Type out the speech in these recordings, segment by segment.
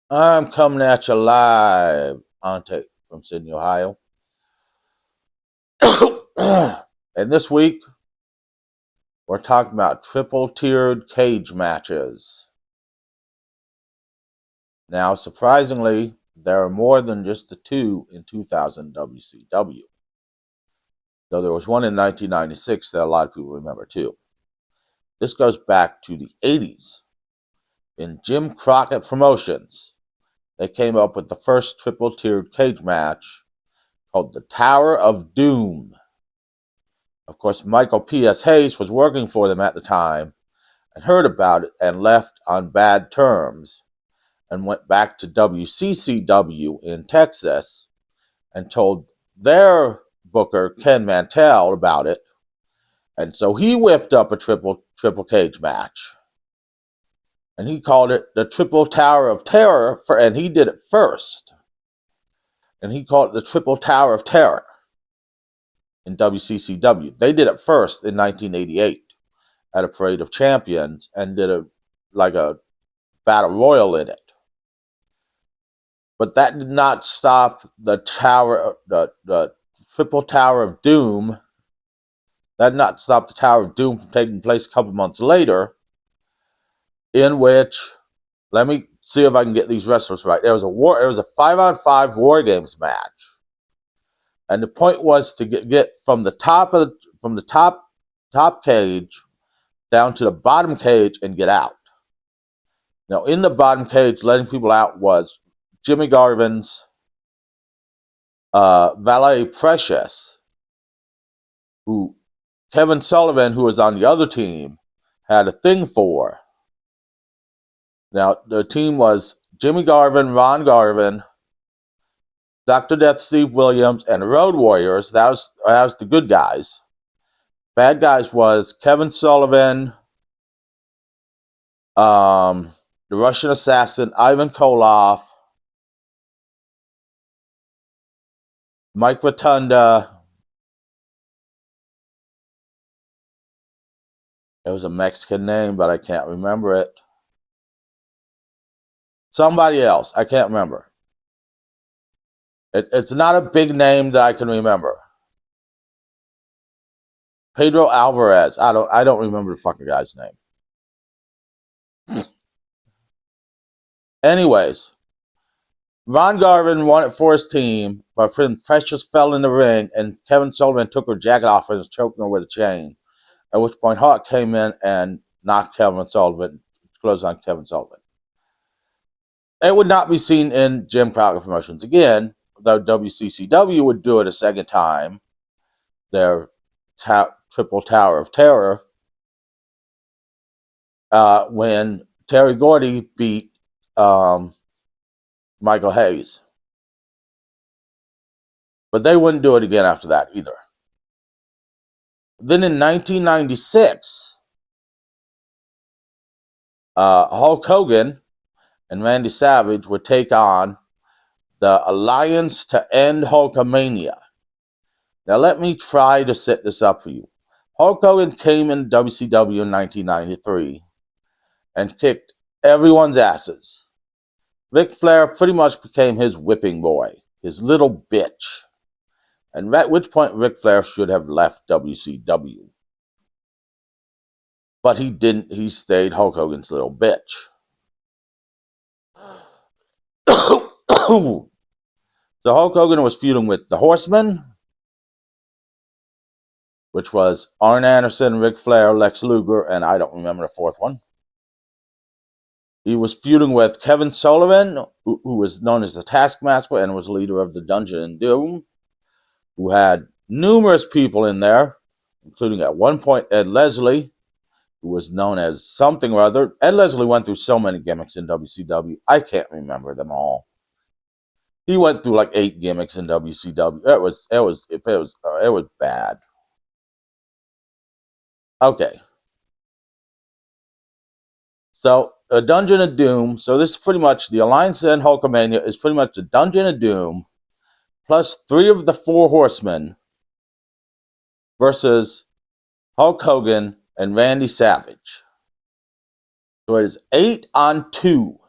I'm coming at you live on tape from Sydney, Ohio. And this week, we're talking about triple tiered cage matches. Now, surprisingly, there are more than just the two in 2000 WCW, though there was one in 1996 that a lot of people remember too. This goes back to the 80s. In Jim Crockett Promotions, they came up with the first triple tiered cage match called the Tower of Doom. Of course, Michael P.S. Hayes was working for them at the time and heard about it and left on bad terms and went back to WCCW in Texas and told their booker, Ken Mantell, about it. And so he whipped up a triple cage match. And he called it the Triple Tower of Terror, and he did it first. And he called it the Triple Tower of Terror in WCCW. They did it first in 1988 at a Parade of Champions and did a battle royal in it. But that did not stop the Triple Tower of Doom. That did not stop the Tower of Doom from taking place a couple months later, in which, let me see if I can get these wrestlers right. It was a 5-on-5 War Games match, and the point was to get from the top cage down to the bottom cage and get out. Now, in the bottom cage, letting people out was Jimmy Garvin's valet Precious, who Kevin Sullivan, who was on the other team, had a thing for. Now, the team was Jimmy Garvin, Ron Garvin, Dr. Death Steve Williams, and the Road Warriors. That was the good guys. Bad guys was Kevin Sullivan, the Russian Assassin, Ivan Koloff, Mike Rotunda. It was a Mexican name, but I can't remember it. Somebody else. I can't remember. It's not a big name that I can remember. Pedro Alvarez. I don't remember the fucking guy's name. Anyways, Ron Garvin won it for his team, but Precious fell in the ring, and Kevin Sullivan took her jacket off and was choking her with a chain. At which point Hawk came in and knocked Kevin Sullivan, closed on Kevin Sullivan. It would not be seen in Jim Crockett Promotions again, though WCCW would do it a second time. Their Triple Tower of Terror, when Terry Gordy beat Michael Hayes. But they wouldn't do it again after that either. Then in 1996, Hulk Hogan and Randy Savage would take on the Alliance to End Hulkamania. Now let me try to set this up for you. Hulk Hogan came in WCW in 1993 and kicked everyone's asses. Ric Flair pretty much became his whipping boy, his little bitch. And at which point Ric Flair should have left WCW. But he didn't. He stayed Hulk Hogan's little bitch. So Hulk Hogan was feuding with the Horsemen, which was Arn Anderson, Ric Flair, Lex Luger, and I don't remember the fourth one. He was feuding with Kevin Sullivan, who was known as the Taskmaster and was leader of the Dungeon and Doom, who had numerous people in there, including at one point Ed Leslie, who was known as something or other. Ed Leslie went through so many gimmicks in WCW, I can't remember them all. He went through like 8 gimmicks in WCW. It was bad. Okay. So a Dungeon of Doom. So this is pretty much the Alliance to End Hulkamania is pretty much the Dungeon of Doom plus 3 of the 4 Horsemen versus Hulk Hogan and Randy Savage. So it is 8-on-2.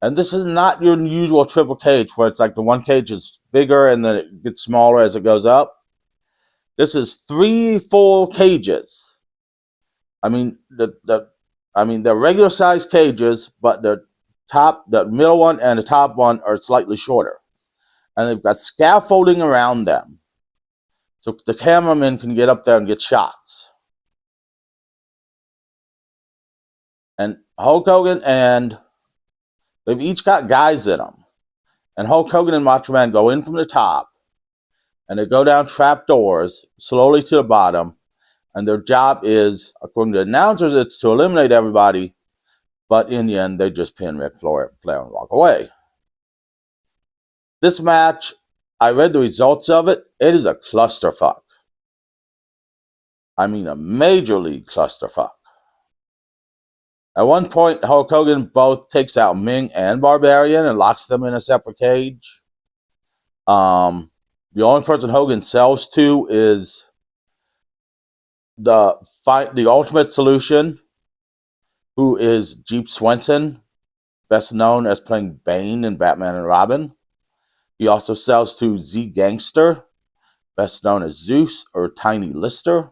And this is not your usual triple cage where it's like the one cage is bigger and then it gets smaller as it goes up. This is 3 full cages. I mean, they're regular size cages, but the middle one and the top one are slightly shorter. And they've got scaffolding around them. So the cameraman can get up there and get shots. And Hulk Hogan and they've each got guys in them. And Hulk Hogan and Macho Man go in from the top. And they go down trap doors slowly to the bottom. And their job is, according to the announcers, it's to eliminate everybody. But in the end, they just pin Ric Flair and walk away. This match, I read the results of it. It is a clusterfuck. I mean, a major league clusterfuck. At one point, Hulk Hogan both takes out Ming and Barbarian and locks them in a separate cage. The only person Hogan sells to is the Ultimate Solution, who is Jeep Swenson, best known as playing Bane in Batman and Robin. He also sells to Z Gangster, best known as Zeus or Tiny Lister.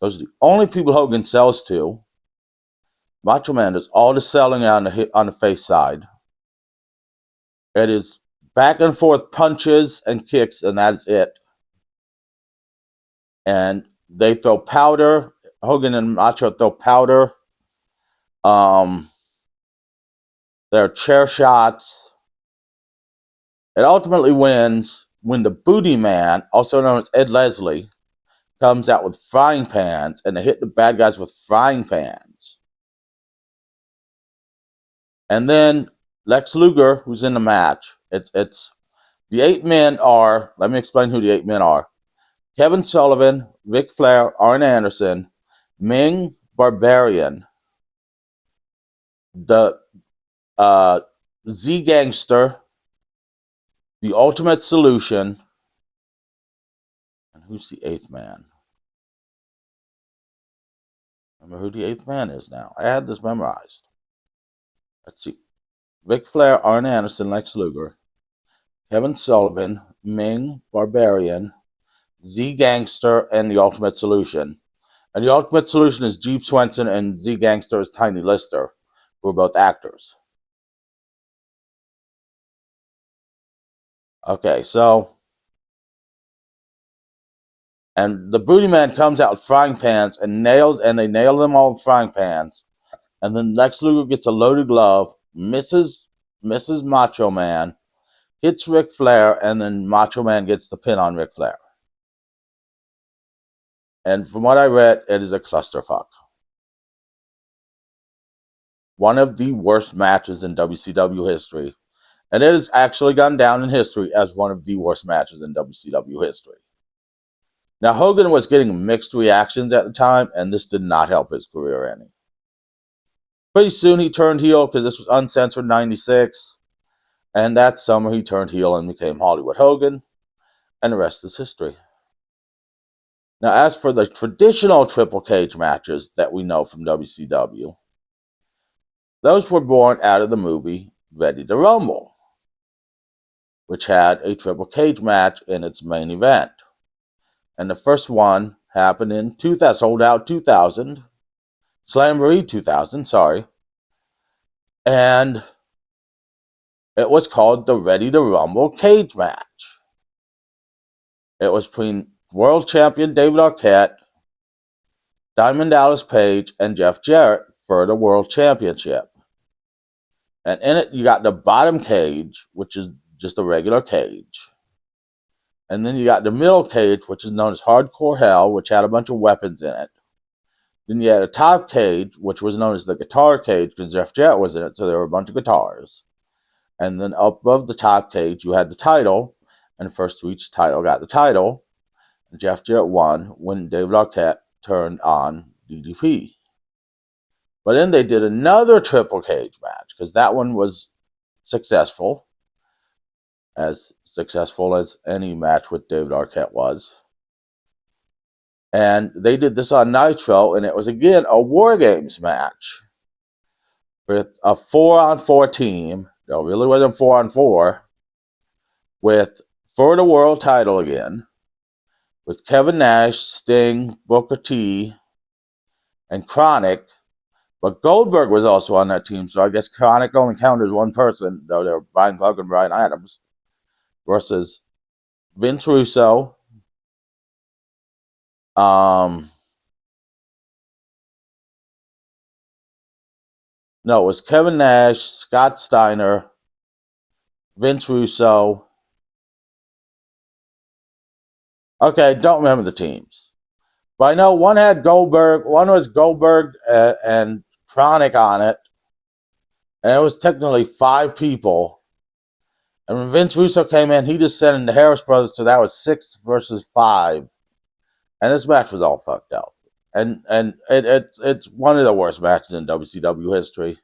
Those are the only people Hogan sells to. Macho Man does all the selling on the face side. It is back and forth punches and kicks, and that's it. And they throw powder. Hogan and Macho throw powder. There are chair shots. It ultimately wins when the Booty Man, also known as Ed Leslie, comes out with frying pans, and they hit the bad guys with frying pans. And then Lex Luger, who's in the match, it's the 8 men are, let me explain who the 8 men are. Kevin Sullivan, Ric Flair, Arn Anderson, Ming, Barbarian, the Z Gangster, the Ultimate Solution, and who's the 8th man? Remember who the 8th man is now. I had this memorized. Let's see. Ric Flair, Arn Anderson, Lex Luger, Kevin Sullivan, Ming, Barbarian, Z Gangster, and the Ultimate Solution. And the Ultimate Solution is Jeep Swenson, and Z Gangster is Tiny Lister, who are both actors. Okay, so, and the Booty Man comes out with frying pans and they nail them all with frying pans. And then Lex Luger gets a loaded glove, misses Macho Man, hits Ric Flair, and then Macho Man gets the pin on Ric Flair. And from what I read, it is a clusterfuck. One of the worst matches in WCW history. And it has actually gone down in history as one of the worst matches in WCW history. Now, Hogan was getting mixed reactions at the time, and this did not help his career any. Pretty soon he turned heel because this was uncensored 96. And that summer he turned heel and became Hollywood Hogan. And the rest is history. Now, as for the traditional triple cage matches that we know from WCW, those were born out of the movie Ready to Rumble, which had a triple cage match in its main event. And the first one happened in 2000, sold out 2000, Slamboree 2000, sorry. And it was called the Ready to Rumble cage match. It was between world champion David Arquette, Diamond Dallas Page, and Jeff Jarrett for the world championship. And in it, you got the bottom cage, which is just a regular cage. And then you got the middle cage, which is known as Hardcore Hell, which had a bunch of weapons in it. Then you had a top cage, which was known as the guitar cage, because Jeff Jarrett was in it, so there were a bunch of guitars. And then up above the top cage, you had the title, and first to each title got the title. And Jeff Jarrett won when David Arquette turned on DDP. But then they did another triple cage match, because that one was successful as any match with David Arquette was. And they did this on Nitro, and it was again a War Games match with a 4-on-4 team. No, it really wasn't 4-on-4. For the world title again, with Kevin Nash, Sting, Booker T, and Chronic. But Goldberg was also on that team, so I guess Chronic only counted as one person, though they were Brian Clark and Brian Adams, versus Vince Russo, no, it was Kevin Nash, Scott Steiner, Vince Russo. Okay, don't remember the teams. But I know one had Goldberg, one was Goldberg and Chronic on it, and it was technically 5 people. And when Vince Russo came in, he just sent in the Harris Brothers, so that was 6 versus 5. And this match was all fucked up. And it's one of the worst matches in WCW history.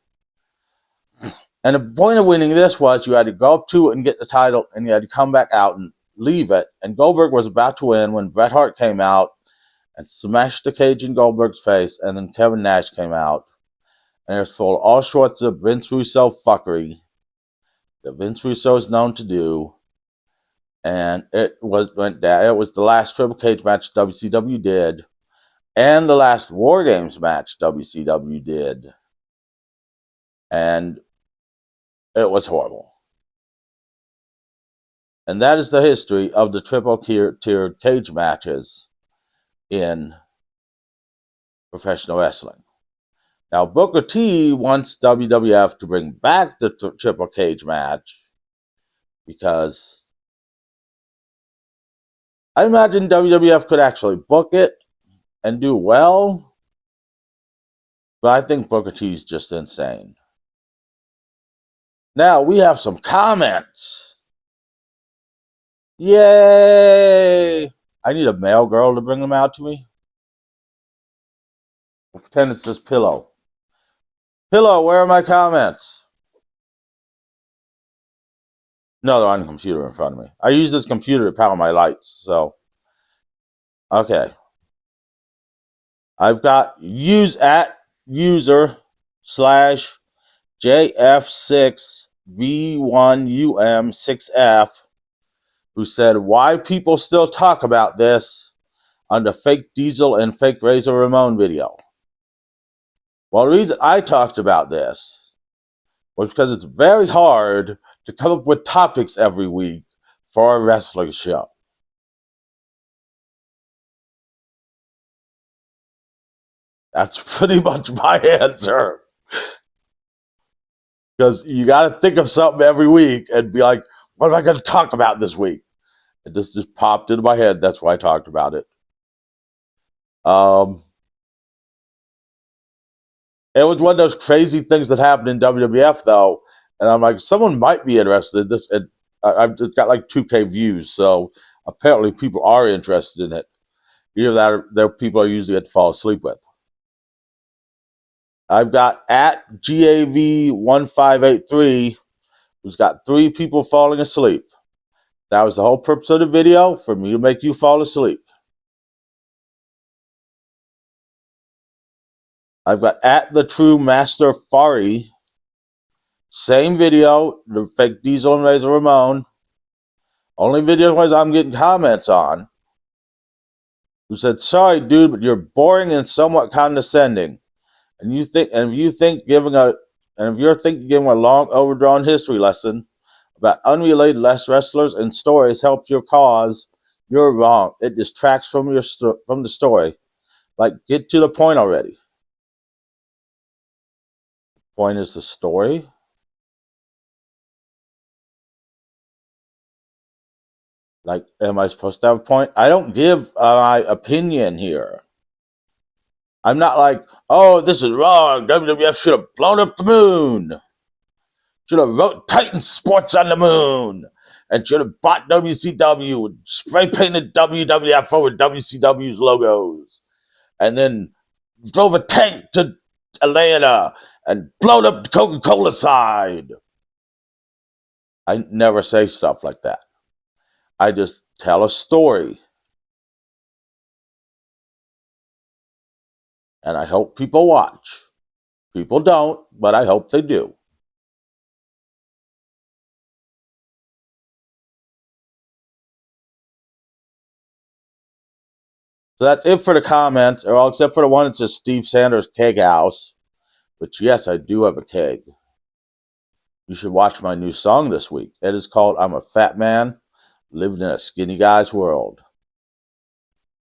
And the point of winning this was you had to go up to it and get the title, and you had to come back out and leave it. And Goldberg was about to win when Bret Hart came out and smashed the cage in Goldberg's face, and then Kevin Nash came out. And it was full of all sorts of Vince Russo fuckery that Vince Russo is known to do. And it went down. It was the last Triple Cage match WCW did, and the last War Games match WCW did. And it was horrible. And that is the history of the triple tiered cage matches in professional wrestling. Now, Booker T wants WWF to bring back the triple cage match because I imagine WWF could actually book it and do well, but I think Booker T is just insane. Now, we have some comments. Yay! I need a male girl to bring them out to me. I'll pretend it's just Pillow. Pillow, where are my comments? No, they're on the computer in front of me. I use this computer to power my lights, so. Okay. I've got user/JF6V1UM6F who said, why people still talk about this on the fake Diesel and fake Razor Ramon video. Well, the reason I talked about this was because it's very hard to come up with topics every week for a wrestling show. That's pretty much my answer. Because you got to think of something every week and be like, what am I going to talk about this week? It just popped into my head. That's why I talked about it. It was one of those crazy things that happened in WWF, though. And I'm like, someone might be interested in this. And I've just got like 2K views. So apparently people are interested in it. Either that or there people are usually get to fall asleep with. I've got at GAV1583, who's got 3 people falling asleep. That was the whole purpose of the video, for me to make you fall asleep. I've got at the True Master Fari, same video, the fake Diesel and Razor Ramon. Only video was I'm getting comments on. Who said, sorry, dude, but you're boring and somewhat condescending. And if you're thinking giving a long overdrawn history lesson about unrelated wrestlers and stories helps your cause, you're wrong. It distracts from the story. Like, get to the point already. The point is the story. Like, am I supposed to have a point? I don't give my opinion here. I'm not like, oh, this is wrong. WWF should have blown up the moon. Should have wrote Titan Sports on the moon. And should have bought WCW and spray painted WWF over WCW's logos. And then drove a tank to Atlanta and blown up the Coca-Cola side. I never say stuff like that. I just tell a story. And I hope people watch. People don't, but I hope they do. So that's it for the comments, or except for the one that says Steve Sanders Keg House. Which, yes, I do have a keg. You should watch my new song this week. It is called I'm a Fat Man Living in a Skinny Guy's World.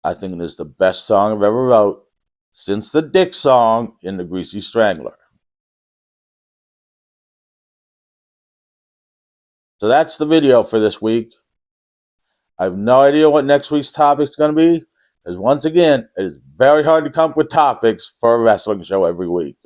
I think it is the best song I've ever wrote since the Dick song in The Greasy Strangler. So that's the video for this week. I have no idea what next week's topic is going to be, because once again, it is very hard to come up with topics for a wrestling show every week.